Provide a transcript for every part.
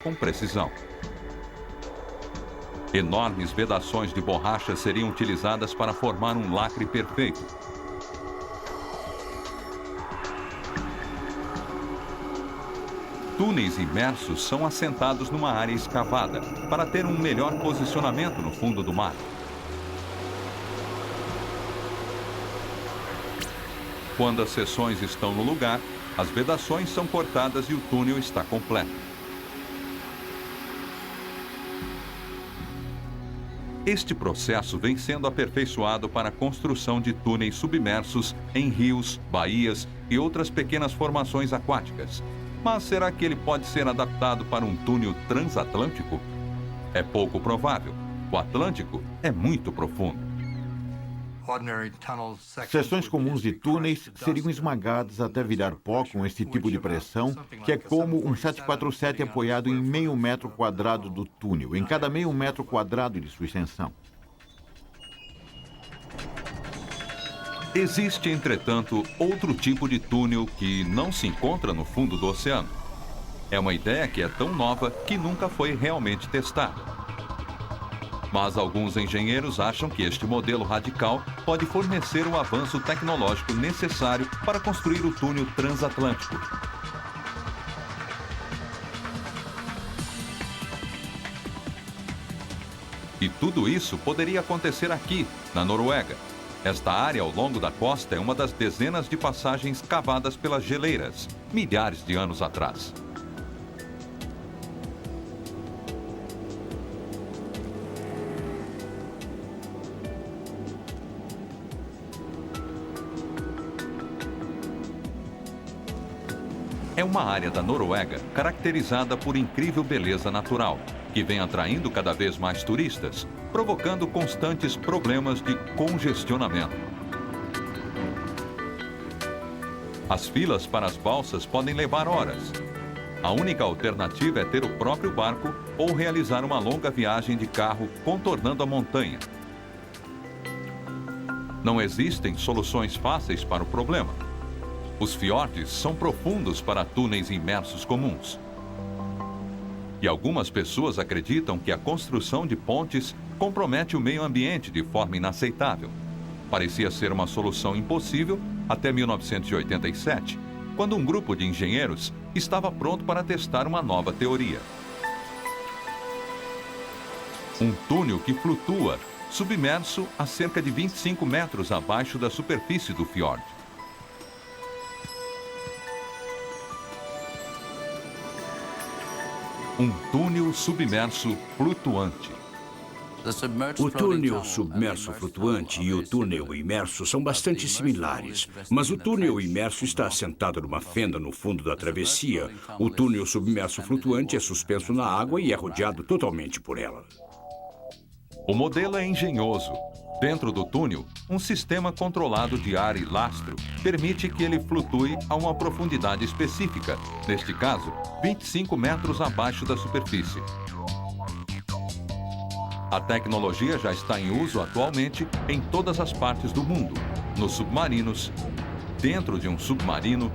com precisão. Enormes vedações de borracha seriam utilizadas para formar um lacre perfeito. Túneis imersos são assentados numa área escavada para ter um melhor posicionamento no fundo do mar. Quando as seções estão no lugar, as vedações são cortadas e o túnel está completo. Este processo vem sendo aperfeiçoado para a construção de túneis submersos em rios, baías e outras pequenas formações aquáticas. Mas será que ele pode ser adaptado para um túnel transatlântico? É pouco provável. O Atlântico é muito profundo. Seções comuns de túneis seriam esmagadas até virar pó com esse tipo de pressão, que é como um 747 apoiado em meio metro quadrado do túnel, em cada meio metro quadrado de sua extensão. Existe, entretanto, outro tipo de túnel que não se encontra no fundo do oceano. É uma ideia que é tão nova que nunca foi realmente testada. Mas alguns engenheiros acham que este modelo radical pode fornecer o avanço tecnológico necessário para construir o túnel transatlântico. E tudo isso poderia acontecer aqui, na Noruega. Esta área ao longo da costa é uma das dezenas de passagens cavadas pelas geleiras, milhares de anos atrás. É uma área da Noruega caracterizada por incrível beleza natural, que vem atraindo cada vez mais turistas, provocando constantes problemas de congestionamento. As filas para as balsas podem levar horas. A única alternativa é ter o próprio barco ou realizar uma longa viagem de carro contornando a montanha. Não existem soluções fáceis para o problema. Os fiordes são profundos para túneis imersos comuns. E algumas pessoas acreditam que a construção de pontes compromete o meio ambiente de forma inaceitável. Parecia ser uma solução impossível até 1987, quando um grupo de engenheiros estava pronto para testar uma nova teoria. Um túnel que flutua, submerso a cerca de 25 metros abaixo da superfície do fiord. Um túnel submerso flutuante. O túnel submerso flutuante e o túnel imerso são bastante similares, mas o túnel imerso está assentado numa fenda no fundo da travessia. O túnel submerso flutuante é suspenso na água e é rodeado totalmente por ela. O modelo é engenhoso. Dentro do túnel, um sistema controlado de ar e lastro permite que ele flutue a uma profundidade específica, neste caso, 25 metros abaixo da superfície. A tecnologia já está em uso atualmente em todas as partes do mundo, nos submarinos, dentro de um submarino,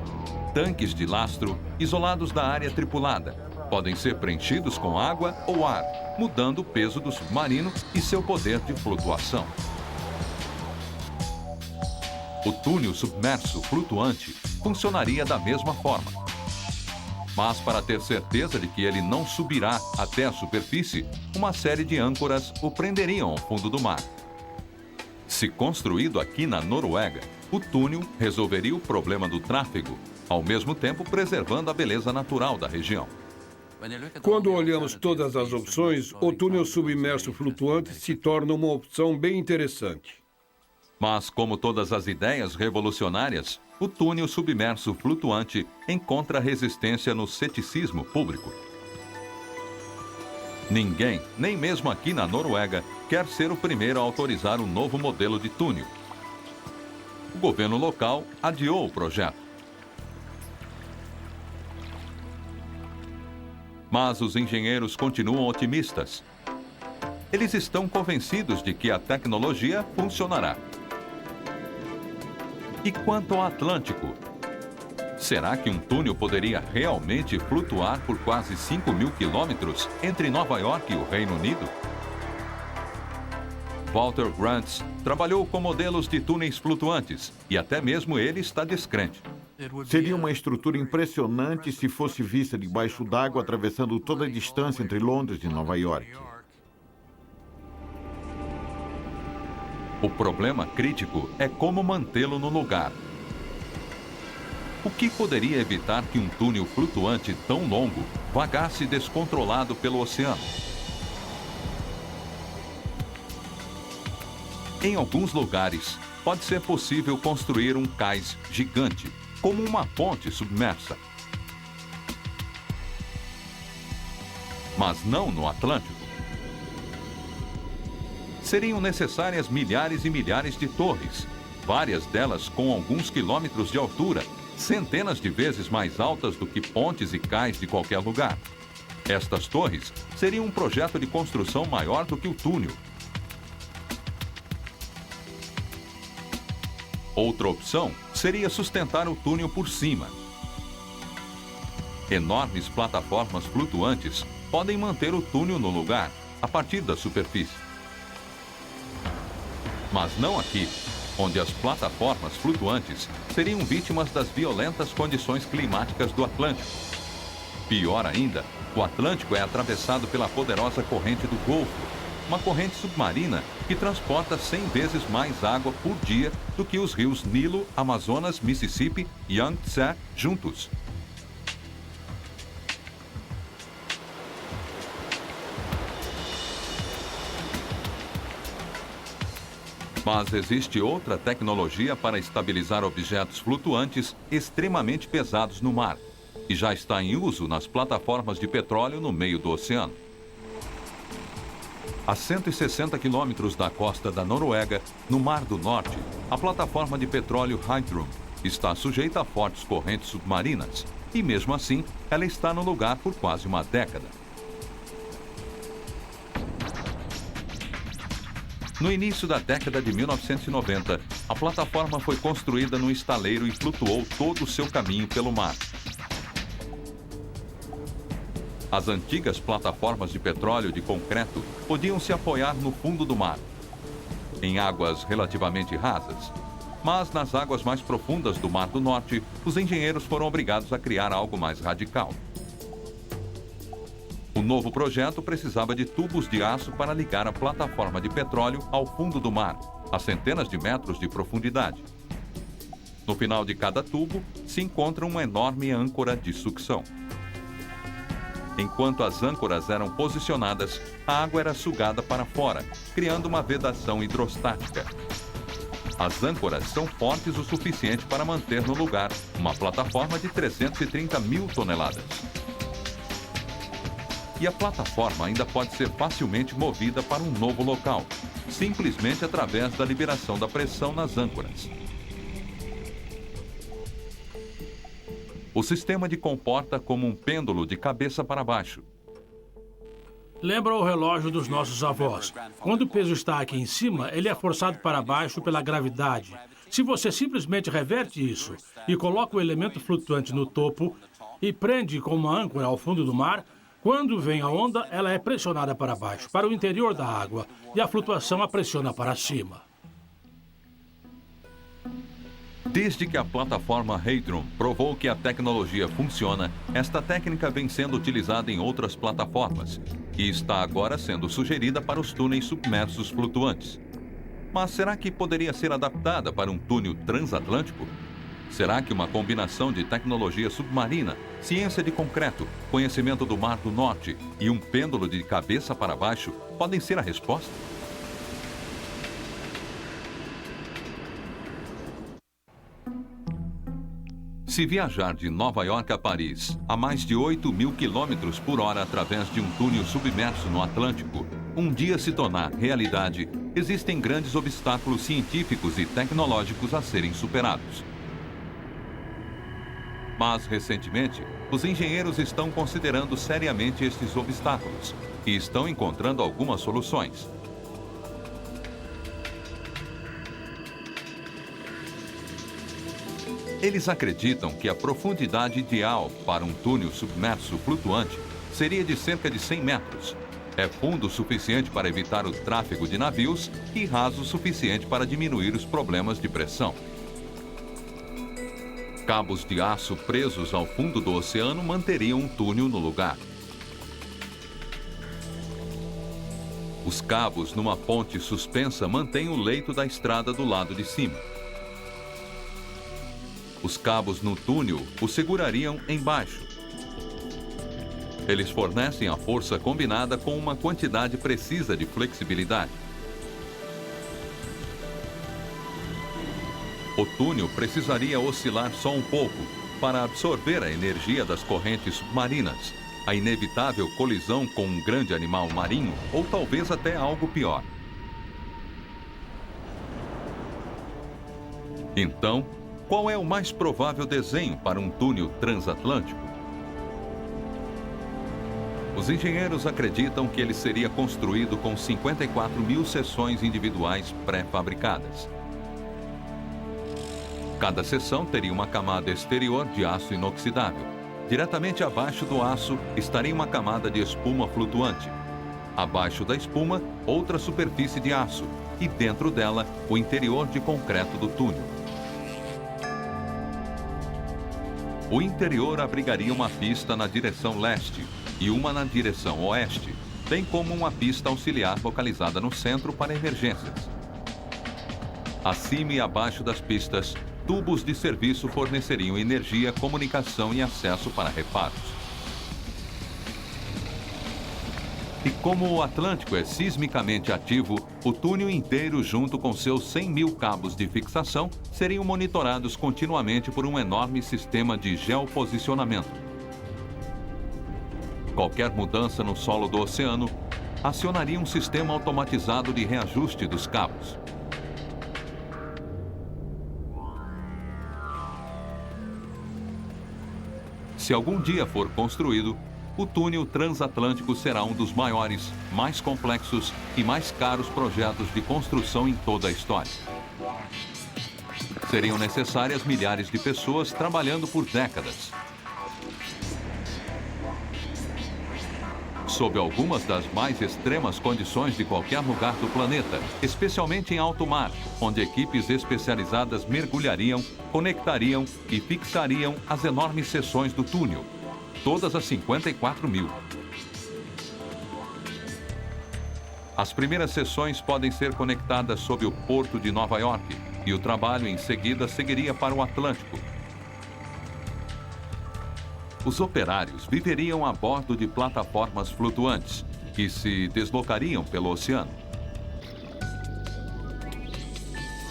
tanques de lastro isolados da área tripulada. Podem ser preenchidos com água ou ar, mudando o peso do submarino e seu poder de flutuação. O túnel submerso flutuante funcionaria da mesma forma. Mas para ter certeza de que ele não subirá até a superfície, uma série de âncoras o prenderiam ao fundo do mar. Se construído aqui na Noruega, o túnel resolveria o problema do tráfego, ao mesmo tempo preservando a beleza natural da região. Quando olhamos todas as opções, o túnel submerso flutuante se torna uma opção bem interessante. Mas, como todas as ideias revolucionárias, o túnel submerso flutuante encontra resistência no ceticismo público. Ninguém, nem mesmo aqui na Noruega, quer ser o primeiro a autorizar um novo modelo de túnel. O governo local adiou o projeto. Mas os engenheiros continuam otimistas. Eles estão convencidos de que a tecnologia funcionará. E quanto ao Atlântico? Será que um túnel poderia realmente flutuar por quase 5.000 quilômetros entre Nova York e o Reino Unido? Walter Grants trabalhou com modelos de túneis flutuantes e até mesmo ele está descrente. Seria uma estrutura impressionante se fosse vista debaixo d'água, atravessando toda a distância entre Londres e Nova York. O problema crítico é como mantê-lo no lugar. O que poderia evitar que um túnel flutuante tão longo vagasse descontrolado pelo oceano? Em alguns lugares, pode ser possível construir um cais gigante, como uma ponte submersa. Mas não no Atlântico. Seriam necessárias milhares e milhares de torres, várias delas com alguns quilômetros de altura, centenas de vezes mais altas do que pontes e cais de qualquer lugar. Estas torres seriam um projeto de construção maior do que o túnel. Outra opção seria sustentar o túnel por cima. Enormes plataformas flutuantes podem manter o túnel no lugar, a partir da superfície. Mas não aqui, onde as plataformas flutuantes seriam vítimas das violentas condições climáticas do Atlântico. Pior ainda, o Atlântico é atravessado pela poderosa corrente do Golfo, uma corrente submarina que transporta 100 vezes mais água por dia do que os rios Nilo, Amazonas, Mississippi e Yangtze juntos. Mas existe outra tecnologia para estabilizar objetos flutuantes extremamente pesados no mar, e já está em uso nas plataformas de petróleo no meio do oceano. A 160 quilômetros da costa da Noruega, no Mar do Norte, a plataforma de petróleo Heidrun está sujeita a fortes correntes submarinas, e mesmo assim, ela está no lugar por quase uma década. No início da década de 1990, a plataforma foi construída num estaleiro e flutuou todo o seu caminho pelo mar. As antigas plataformas de petróleo de concreto podiam se apoiar no fundo do mar, em águas relativamente rasas. Mas nas águas mais profundas do Mar do Norte, os engenheiros foram obrigados a criar algo mais radical. O novo projeto precisava de tubos de aço para ligar a plataforma de petróleo ao fundo do mar, a centenas de metros de profundidade. No final de cada tubo, se encontra uma enorme âncora de sucção. Enquanto as âncoras eram posicionadas, a água era sugada para fora, criando uma vedação hidrostática. As âncoras são fortes o suficiente para manter no lugar uma plataforma de 330 mil toneladas. E a plataforma ainda pode ser facilmente movida para um novo local, simplesmente através da liberação da pressão nas âncoras. O sistema de comporta como um pêndulo de cabeça para baixo. Lembra o relógio dos nossos avós. Quando o peso está aqui em cima, ele é forçado para baixo pela gravidade. Se você simplesmente reverte isso e coloca o elemento flutuante no topo e prende com uma âncora ao fundo do mar, quando vem a onda, ela é pressionada para baixo, para o interior da água, e a flutuação a pressiona para cima. Desde que a plataforma Heidrun provou que a tecnologia funciona, esta técnica vem sendo utilizada em outras plataformas e está agora sendo sugerida para os túneis submersos flutuantes. Mas será que poderia ser adaptada para um túnel transatlântico? Será que uma combinação de tecnologia submarina, ciência de concreto, conhecimento do Mar do Norte e um pêndulo de cabeça para baixo podem ser a resposta? Se viajar de Nova York a Paris a mais de 8.000 quilômetros por hora através de um túnel submerso no Atlântico, um dia se tornar realidade, existem grandes obstáculos científicos e tecnológicos a serem superados. Mas, recentemente, os engenheiros estão considerando seriamente estes obstáculos e estão encontrando algumas soluções. Eles acreditam que a profundidade ideal para um túnel submerso flutuante seria de cerca de 100 metros. É fundo o suficiente para evitar o tráfego de navios e raso o suficiente para diminuir os problemas de pressão. Cabos de aço presos ao fundo do oceano manteriam um túnel no lugar. Os cabos numa ponte suspensa mantêm o leito da estrada do lado de cima. Os cabos no túnel o segurariam embaixo. Eles fornecem a força combinada com uma quantidade precisa de flexibilidade. O túnel precisaria oscilar só um pouco para absorver a energia das correntes submarinas, a inevitável colisão com um grande animal marinho ou talvez até algo pior. Então, qual é o mais provável desenho para um túnel transatlântico? Os engenheiros acreditam que ele seria construído com 54 mil seções individuais pré-fabricadas. Cada seção teria uma camada exterior de aço inoxidável. Diretamente abaixo do aço estaria uma camada de espuma flutuante. Abaixo da espuma, outra superfície de aço. E dentro dela, o interior de concreto do túnel. O interior abrigaria uma pista na direção leste e uma na direção oeste, bem como uma pista auxiliar localizada no centro para emergências. Acima e abaixo das pistas, tubos de serviço forneceriam energia, comunicação e acesso para reparos. E como o Atlântico é sismicamente ativo, o túnel inteiro, junto com seus 100 mil cabos de fixação, seriam monitorados continuamente por um enorme sistema de geoposicionamento. Qualquer mudança no solo do oceano acionaria um sistema automatizado de reajuste dos cabos. Se algum dia for construído, o túnel transatlântico será um dos maiores, mais complexos e mais caros projetos de construção em toda a história. Seriam necessárias milhares de pessoas trabalhando por décadas. Sob algumas das mais extremas condições de qualquer lugar do planeta, especialmente em alto mar, onde equipes especializadas mergulhariam, conectariam e fixariam as enormes seções do túnel, todas as 54 mil. As primeiras seções podem ser conectadas sob o porto de Nova York e o trabalho em seguida seguiria para o Atlântico. Os operários viveriam a bordo de plataformas flutuantes que se deslocariam pelo oceano.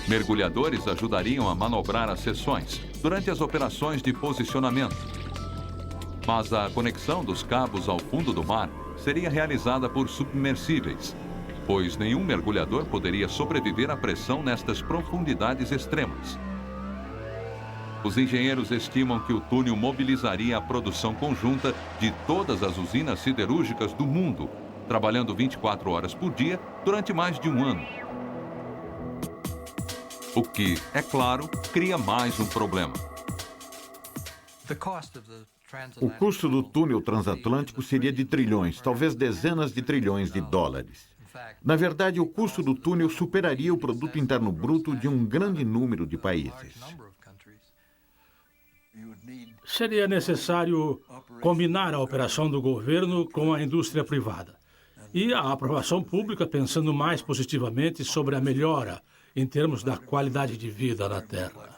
Mergulhadores ajudariam a manobrar as seções durante as operações de posicionamento. Mas a conexão dos cabos ao fundo do mar seria realizada por submersíveis, pois nenhum mergulhador poderia sobreviver à pressão nestas profundidades extremas. Os engenheiros estimam que o túnel mobilizaria a produção conjunta de todas as usinas siderúrgicas do mundo, trabalhando 24 horas por dia durante mais de um ano. O que, é claro, cria mais um problema. O custo do túnel transatlântico seria de trilhões, talvez dezenas de trilhões de dólares. Na verdade, o custo do túnel superaria o produto interno bruto de um grande número de países. Seria necessário combinar a operação do governo com a indústria privada e a aprovação pública pensando mais positivamente sobre a melhora em termos da qualidade de vida na Terra.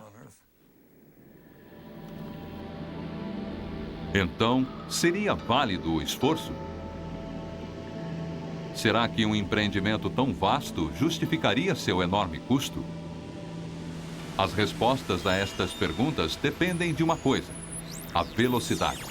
Então, seria válido o esforço? Será que um empreendimento tão vasto justificaria seu enorme custo? As respostas a estas perguntas dependem de uma coisa: a velocidade.